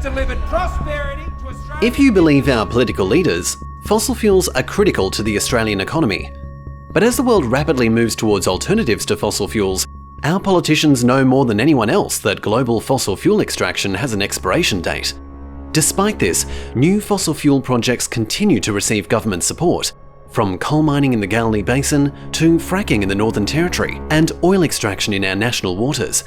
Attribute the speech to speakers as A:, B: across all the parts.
A: delivered prosperity to Australia.
B: If you believe our political leaders, fossil fuels are critical to the Australian economy. But as the world rapidly moves towards alternatives to fossil fuels, our politicians know more than anyone else that global fossil fuel extraction has an expiration date. Despite this, new fossil fuel projects continue to receive government support, from coal mining in the Galea Basin to fracking in the Northern Territory and oil extraction in our national waters.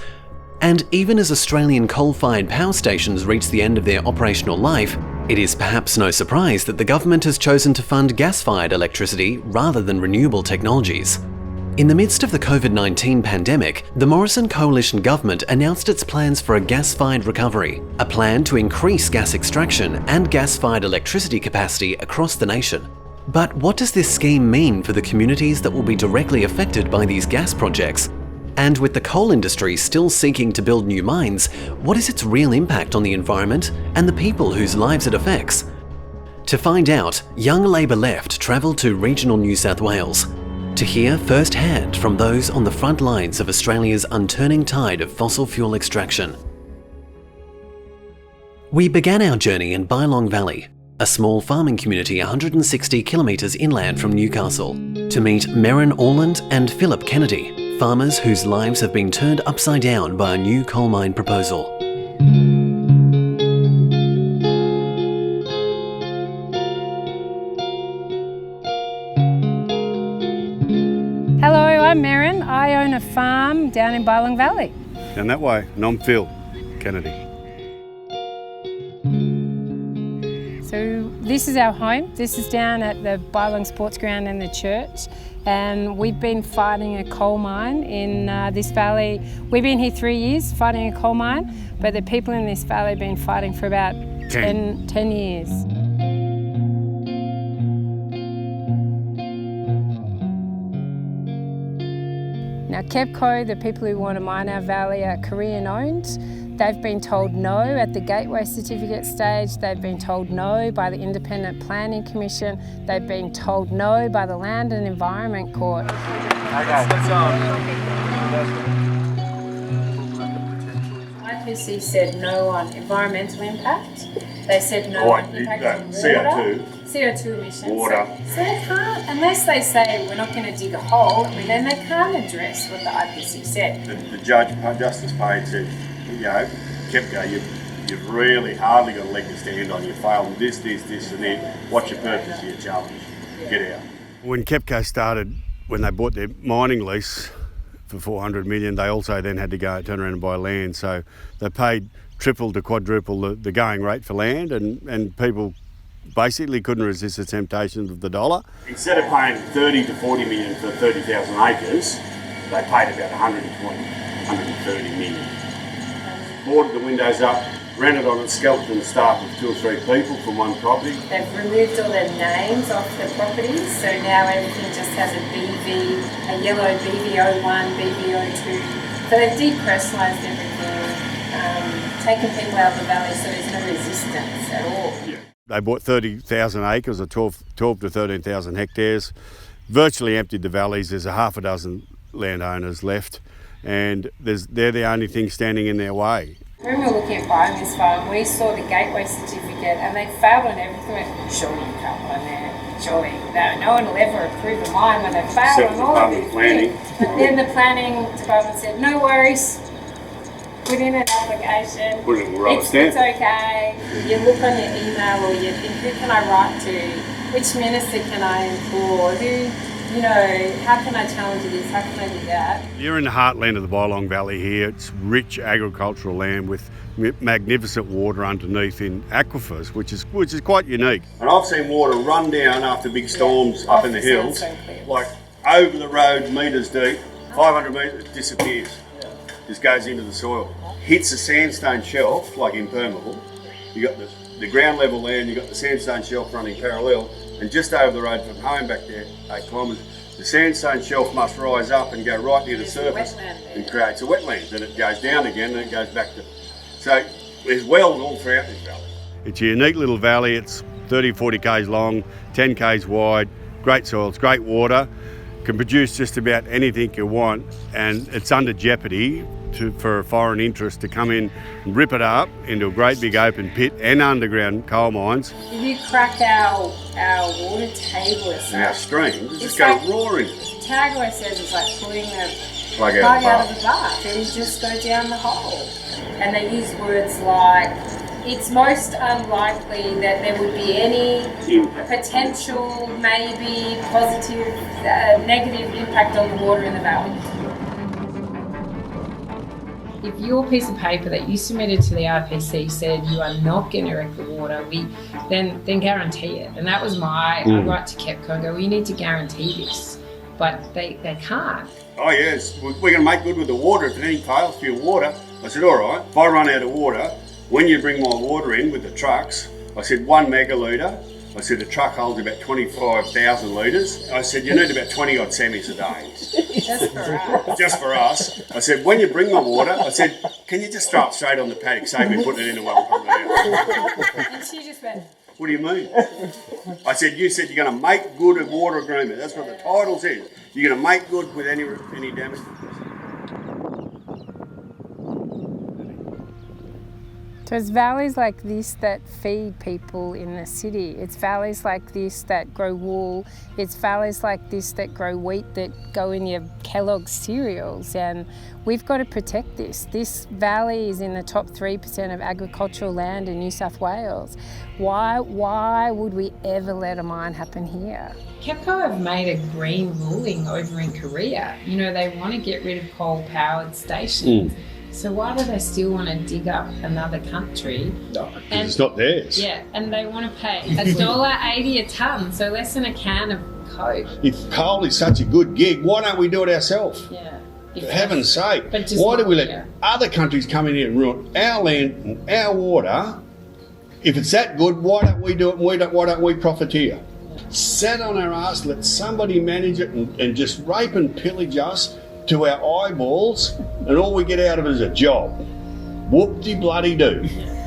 B: And even as Australian coal-fired power stations reach the end of their operational life, it is perhaps no surprise that the government has chosen to fund gas-fired electricity rather than renewable technologies. In the midst of the COVID-19 pandemic, the Morrison Coalition government announced its plans for a gas-fired recovery, a plan to increase gas extraction and gas-fired electricity capacity across the nation. But what does this scheme mean for the communities that will be directly affected by these gas projects? And with the coal industry still seeking to build new mines, what is its real impact on the environment and the people whose lives it affects? To find out, Young Labor Left travelled to regional New South Wales to hear firsthand from those on the front lines of Australia's unturning tide of fossil fuel extraction. We began our journey in Bylong Valley, a small farming community 160 kilometres inland from Newcastle, to meet Merran Auland and Phillip Kennedy, farmers whose lives have been turned upside down by a new coal mine proposal.
C: Hello, I'm Merran. I own a farm down in Bylong Valley.
D: Down that way, and I'm Phil Kennedy.
C: So this is our home. This is down at the Bylong Sports Ground and the church. And we've been fighting a coal mine in this valley. We've been here 3 years fighting a coal mine, but the people in this valley have been fighting for about 10 years. Now KEPCO, the people who want to mine our valley, are Korean owned. They've been told no at the gateway certificate stage. They've been told no by the Independent Planning Commission. They've been told no by the Land and Environment Court. IPC said no on environmental impact. They said no on impact on water. CO2 emissions.
D: Water.
C: So they can't, unless they say we're not going to dig a hole, then they can't address what the IPC said.
D: The Justice Page said, KEPCO, you've really hardly got a leg to stand on. You failed with this and then. What's your purpose of your challenge? Get out. When KEPCO started, when they bought their mining lease for $400 million, they also then had to turn around and buy land. So they paid triple to quadruple the going rate for land, and people basically couldn't resist the temptation of the dollar. Instead of paying 30 to 40 million for 30,000 acres, they paid about 120, 130 million. Boarded the windows up, rented on its skeleton staff of 2 or 3 people from one property.
C: They've removed all the names off the properties, so now everything just has a BV, a yellow BV01, BV02. So they've depersonalised everything, taken people out of the valley so there's no resistance at all.
D: Yeah. They bought 30,000 acres, or 12 to 13,000 hectares, virtually emptied the valleys. There's a half a dozen landowners left, and they're the only thing standing in their way.
C: When we were looking at buying this farm, we saw the gateway certificate and they failed on everything. Surely you can't buy there. Surely no one will ever approve a mine when they fail on all of these things. But then the planning department said, no worries, put in an application, it's okay. You look on your email or you think, who can I write to? Which minister can I implore? How can I challenge this? How can I do that?
D: You're in the heartland of the Bylong Valley here. It's rich agricultural land with magnificent water underneath in aquifers, which is quite unique. And I've seen water run down after big storms up in the hills, like over the road, metres deep, 500 metres, disappears. Just goes into the soil. Hits a sandstone shelf, like impermeable. You got the ground level land, you got the sandstone shelf running parallel, and just over the road from home back there, 8 kilometres, the sandstone shelf must rise up and go right near the surface and creates a wetland. Then it goes down again and it goes back to... So there's wells all throughout this valley. It's a unique little valley. It's 30, 40 k's long, 10 k's wide, great soils, great water. can produce just about anything you want, and it's under jeopardy for a foreign interest to come in and rip it up into a great big open pit and underground coal mines.
C: If you crack our water table,
D: Our streams just go roaring.
C: Tagoe says it's like pulling a
D: Plug
C: out of the bath. It would just go down the hole. And they use words like, it's most unlikely that there would be any potential, maybe positive, negative impact on the water in the valley. If your piece of paper that you submitted to the IPC said you are not going to wreck the water, then guarantee it. And that was my right to KEPCO. Go, we need to guarantee this, but they can't.
D: Oh yes, we're going to make good with the water if anything fails for your water. I said, all right, if I run out of water, when you bring my water in with the trucks, I said 1 megalitre. I said the truck holds about 25,000 litres. I said you need about 20 odd semis a day.
C: Just for us.
D: Just for us. I said when you bring my water, I said can you just throw it straight on the paddock, save me putting it in the well and putting it out.
C: And she just went,
D: What do you mean? I said you said you're going to make good a water agreement. That's what the title says. You're going to make good with any damage.
C: So it's valleys like this that feed people in the city. It's valleys like this that grow wool. It's valleys like this that grow wheat that go in your Kellogg's cereals. And we've got to protect this. This valley is in the top 3% of agricultural land in New South Wales. Why would we ever let a mine happen here? KEPCO have made a green ruling over in Korea. You know, they want to get rid of coal-powered stations. So why do they still want to dig up another country?
D: No, because it's not theirs.
C: Yeah, and they want to pay $1.80 a tonne, so less than a can of Coke.
D: If coal is such a good gig, why don't we do it ourselves?
C: Yeah.
D: For heaven's sake.
C: But just
D: Why do we let
C: here.
D: other countries come in here and ruin our land and our water? If it's that good, why don't we do it and why don't we profiteer? Sat on our ass, let somebody manage it and just rape and pillage us to our eyeballs, and all we get out of it is a job. Whoop-de-bloody-do.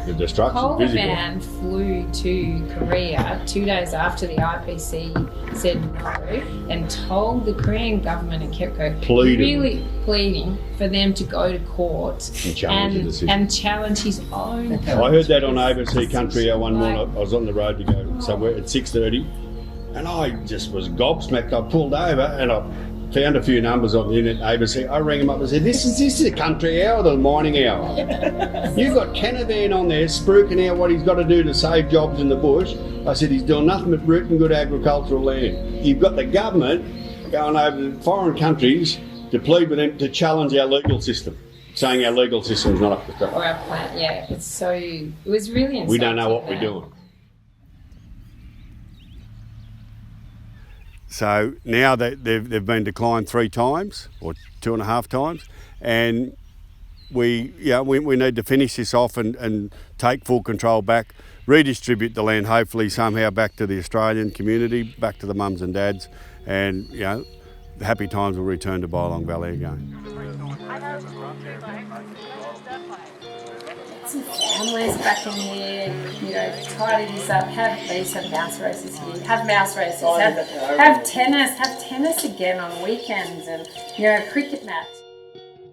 D: The destruction physical.
C: Cohen flew to Korea 2 days after the IPC said no and told the Korean government and KEPCO pleading for them to go to court and challenge his own.
D: I heard that on ABC Country one morning. I was on the road to go somewhere at 6:30, and I just was gobsmacked. I pulled over and I found a few numbers on the internet, ABC. I rang him up and said, this is the country hour or the mining hour? You've got Canavan on there spruiking out what he's got to do to save jobs in the bush. I said, he's doing nothing but rooting good agricultural land. You've got the government going over to foreign countries to plead with them to challenge our legal system, saying our legal system is not up to scratch.
C: Or our plan, yeah. It was really insulting.
D: We don't know what we're doing. So now that they've been declined 3 times or 2.5 times, and we need to finish this off and take full control back, redistribute the land hopefully somehow back to the Australian community, back to the mums and dads, and the happy times will return to Bylong Valley again.
C: Some families back in here, tidy this up, have mouse races here, have mouse races, have tennis again on weekends, and a cricket match.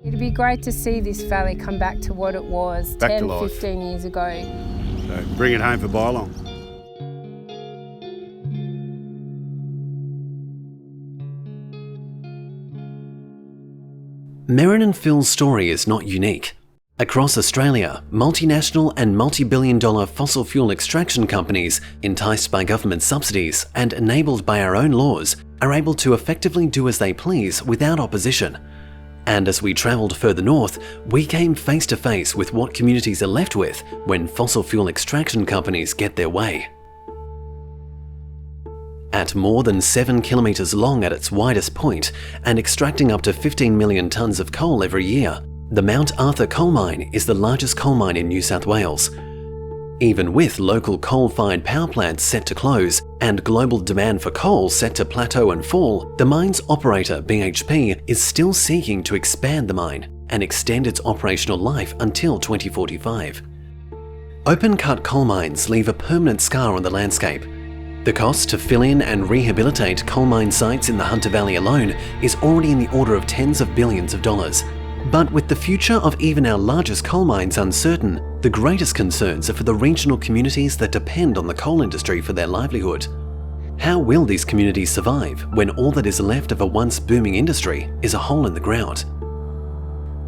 C: It'd be great to see this valley come back to what it was 10, 15 years ago.
D: So bring it home for Bylong.
B: Merran and Phil's story is not unique. Across Australia, multinational and multi-billion-dollar fossil fuel extraction companies, enticed by government subsidies and enabled by our own laws, are able to effectively do as they please without opposition. And as we travelled further north, we came face to face with what communities are left with when fossil fuel extraction companies get their way. At more than 7 kilometres long at its widest point and extracting up to 15 million tonnes of coal every year, the Mount Arthur coal mine is the largest coal mine in New South Wales. Even with local coal-fired power plants set to close and global demand for coal set to plateau and fall, the mine's operator, BHP, is still seeking to expand the mine and extend its operational life until 2045. Open-cut coal mines leave a permanent scar on the landscape. The cost to fill in and rehabilitate coal mine sites in the Hunter Valley alone is already in the order of tens of billions of dollars. But with the future of even our largest coal mines uncertain, the greatest concerns are for the regional communities that depend on the coal industry for their livelihood. How will these communities survive when all that is left of a once booming industry is a hole in the ground?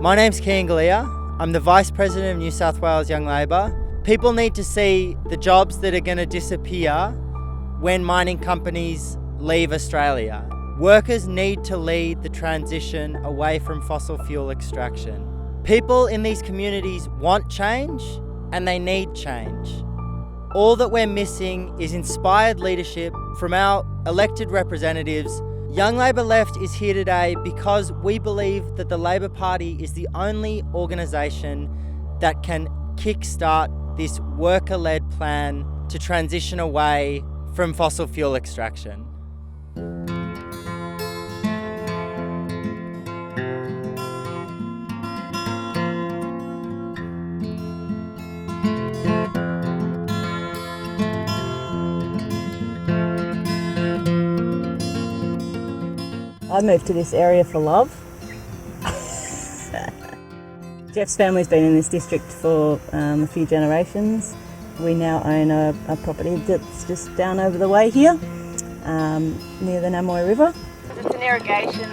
E: My name's Cian Galea. I'm the Vice President of New South Wales Young Labor. People need to see the jobs that are going to disappear when mining companies leave Australia. Workers need to lead the transition away from fossil fuel extraction. People in these communities want change and they need change. All that we're missing is inspired leadership from our elected representatives. Young Labor Left is here today because we believe that the Labor Party is the only organisation that can kickstart this worker-led plan to transition away from fossil fuel extraction.
F: I moved to this area for love. Geoff's family's been in this district for a few generations. We now own a property that's just down over the way here, near the Namoy River.
G: It's an irrigation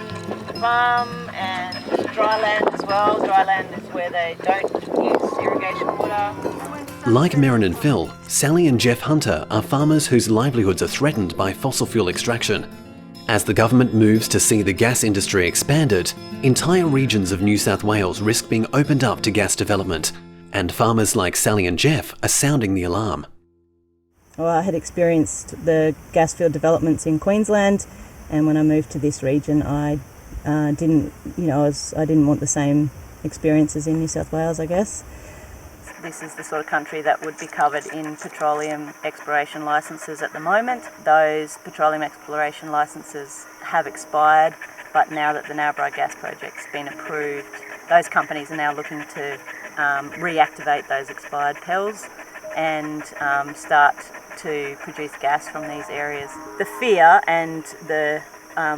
G: farm and dry land as well. Dry land is where they don't use irrigation water.
B: Like Merran and Phil, Sally and Geoff Hunter are farmers whose livelihoods are threatened by fossil fuel extraction. As the government moves to see the gas industry expanded, entire regions of New South Wales risk being opened up to gas development, and farmers like Sally and Geoff are sounding the alarm.
F: Well, I had experienced the gas field developments in Queensland, and when I moved to this region, I didn't want the same experiences in New South Wales, I guess.
G: This is the sort of country that would be covered in petroleum exploration licences at the moment. Those petroleum exploration licences have expired, but now that the Narrabri gas project's been approved, those companies are now looking to reactivate those expired PELs and start to produce gas from these areas. The fear and the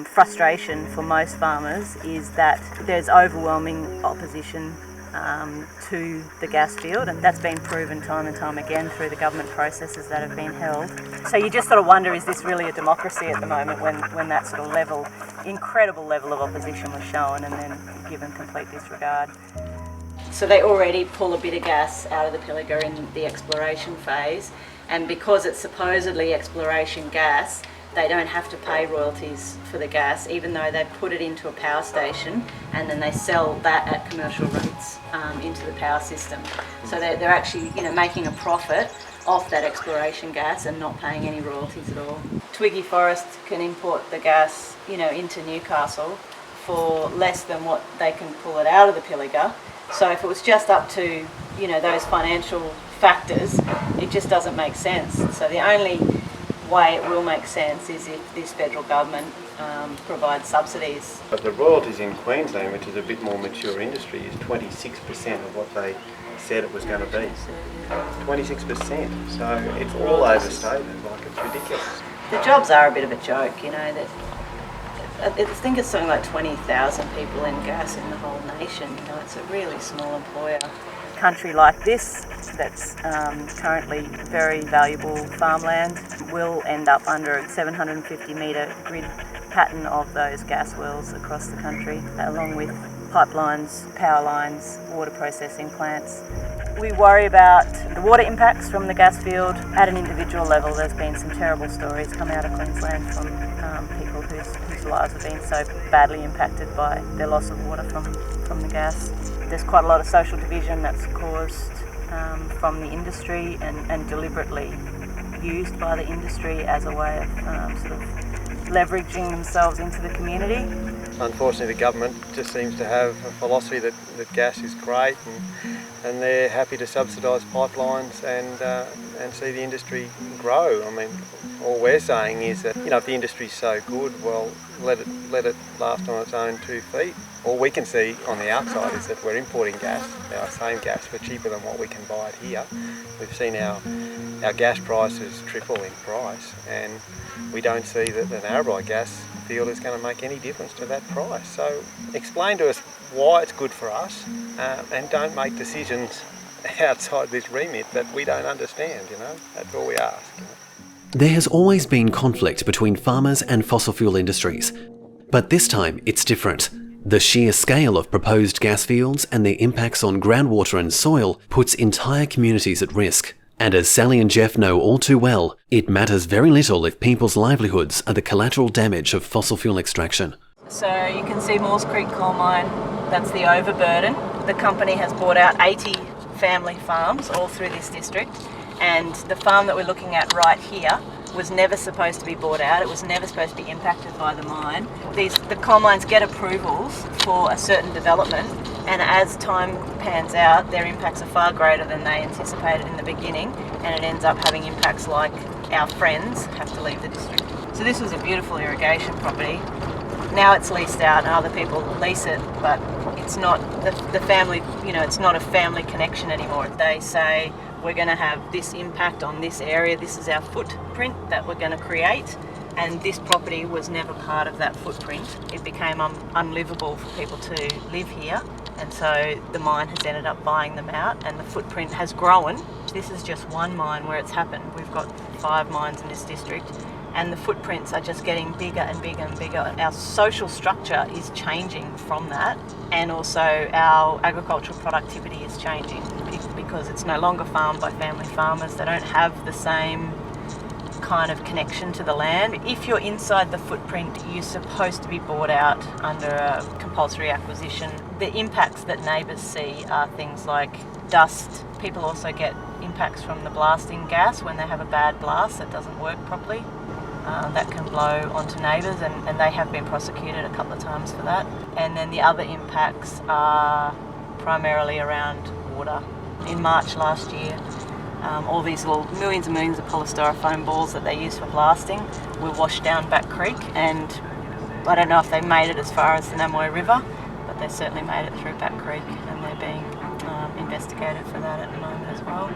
G: frustration for most farmers is that there's overwhelming opposition to the gas field, and that's been proven time and time again through the government processes that have been held. So you just sort of wonder, is this really a democracy at the moment when that sort of incredible level of opposition was shown and then given complete disregard. So they already pull a bit of gas out of the Pilliga in the exploration phase, and because it's supposedly exploration gas, they don't have to pay royalties for the gas, even though they put it into a power station and then they sell that at commercial rates into the power system. So they're actually, making a profit off that exploration gas and not paying any royalties at all. Twiggy Forest can import the gas, into Newcastle for less than what they can pull it out of the Pilliga. So if it was just up to, those financial factors, it just doesn't make sense. So the only way it will make sense is if this federal government provides subsidies.
H: But the royalties in Queensland, which is a bit more mature industry, is 26% of what they said it was going to be. 26%. So it's all overstated, it's ridiculous.
G: The jobs are a bit of a joke, that I think it's something like 20,000 people in gas in the whole nation. It's a really small employer. Country like this, that's currently very valuable farmland, will end up under a 750 metre grid pattern of those gas wells across the country, along with pipelines, power lines, water processing plants. We worry about the water impacts from the gas field. At an individual level, there's been some terrible stories come out of Queensland from people whose lives have been so badly impacted by their loss of water from the gas. There's quite a lot of social division that's caused from the industry and deliberately used by the industry as a way of sort of leveraging themselves into the community.
H: Unfortunately, the government just seems to have a philosophy that gas is great and they're happy to subsidise pipelines and see the industry grow. I mean, all we're saying is that, if the industry's so good, well, let it last on its own 2 feet. All we can see on the outside is that we're importing gas, our same gas, for cheaper than what we can buy it here. We've seen our gas prices triple in price, and we don't see that the Narrabri gas field is going to make any difference to that price. So explain to us why it's good for us, and don't make decisions outside this remit that we don't understand, That's all we ask.
B: There has always been conflict between farmers and fossil fuel industries, but this time it's different. The sheer scale of proposed gas fields and their impacts on groundwater and soil puts entire communities at risk. And as Sally and Geoff know all too well, it matters very little if people's livelihoods are the collateral damage of fossil fuel extraction.
G: So you can see Moores Creek coal mine, that's the overburden. The company has bought out 80 family farms all through this district, and the farm that we're looking at right here was never supposed to be bought out. It was never supposed to be impacted by the mine. The coal mines get approvals for a certain development, and as time pans out, their impacts are far greater than they anticipated in the beginning, and it ends up having impacts like our friends have to leave the district. So this was a beautiful irrigation property. Now it's leased out and other people lease it, but it's not the family, it's not a family connection anymore. They say, we're going to have this impact on this area, this is our footprint that we're going to create, and this property was never part of that footprint. It became unlivable for people to live here, and so the mine has ended up buying them out, and the footprint has grown. This is just one mine where it's happened. We've got 5 mines in this district, and the footprints are just getting bigger and bigger and bigger. Our social structure is changing from that, and also our agricultural productivity is changing because it's no longer farmed by family farmers. They don't have the same kind of connection to the land. If you're inside the footprint, you're supposed to be bought out under a compulsory acquisition. The impacts that neighbours see are things like dust. People also get impacts from the blasting gas when they have a bad blast that doesn't work properly. That can blow onto neighbours, and they have been prosecuted a couple of times for that. And then the other impacts are primarily around water. In March last year, all these little millions and millions of polystyrofoam balls that they use for blasting were washed down Back Creek, and I don't know if they made it as far as the Namoy River, but they certainly made it through Back Creek, and they're being investigated for that at the moment as well.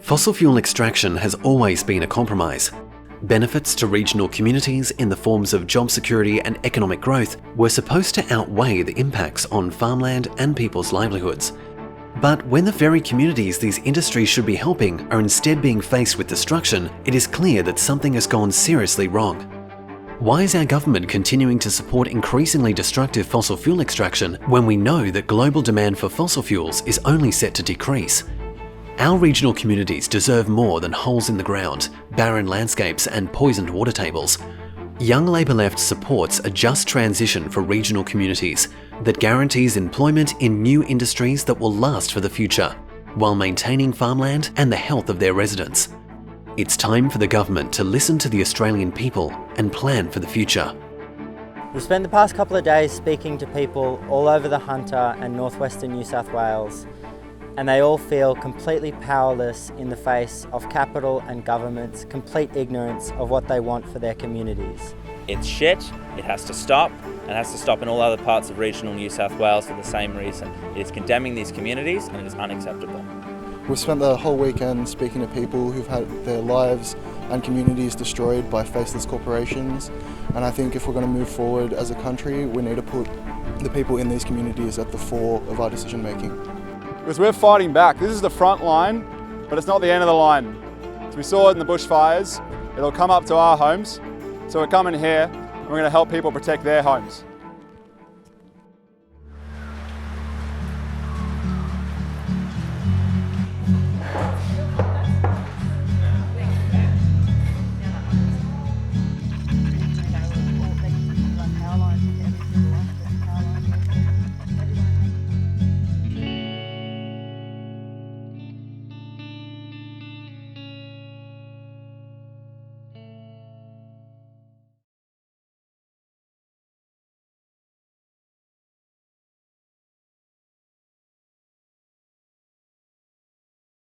B: Fossil fuel extraction has always been a compromise. Benefits to regional communities in the forms of job security and economic growth were supposed to outweigh the impacts on farmland and people's livelihoods. But when the very communities these industries should be helping are instead being faced with destruction, it is clear that something has gone seriously wrong. Why is our government continuing to support increasingly destructive fossil fuel extraction when we know that global demand for fossil fuels is only set to decrease? Our regional communities deserve more than holes in the ground, barren landscapes and poisoned water tables. Young Labor Left supports a just transition for regional communities that guarantees employment in new industries that will last for the future, while maintaining farmland and the health of their residents. It's time for the government to listen to the Australian people and plan for the future.
E: We've spent the past couple of days speaking to people all over the Hunter and northwestern New South Wales, and they all feel completely powerless in the face of capital and government's complete ignorance of what they want for their communities.
I: It's shit, it has to stop, and it has to stop in all other parts of regional New South Wales for the same reason. It is condemning these communities and it is unacceptable.
J: We've spent the whole weekend speaking to people who've had their lives and communities destroyed by faceless corporations, and I think if we're going to move forward as a country, we need to put the people in these communities at the fore of our decision making.
A: Because we're fighting back. This is the front line, but it's not the end of the line. As we saw in the bushfires, it'll come up to our homes. So we're coming here and we're going to help people protect their homes.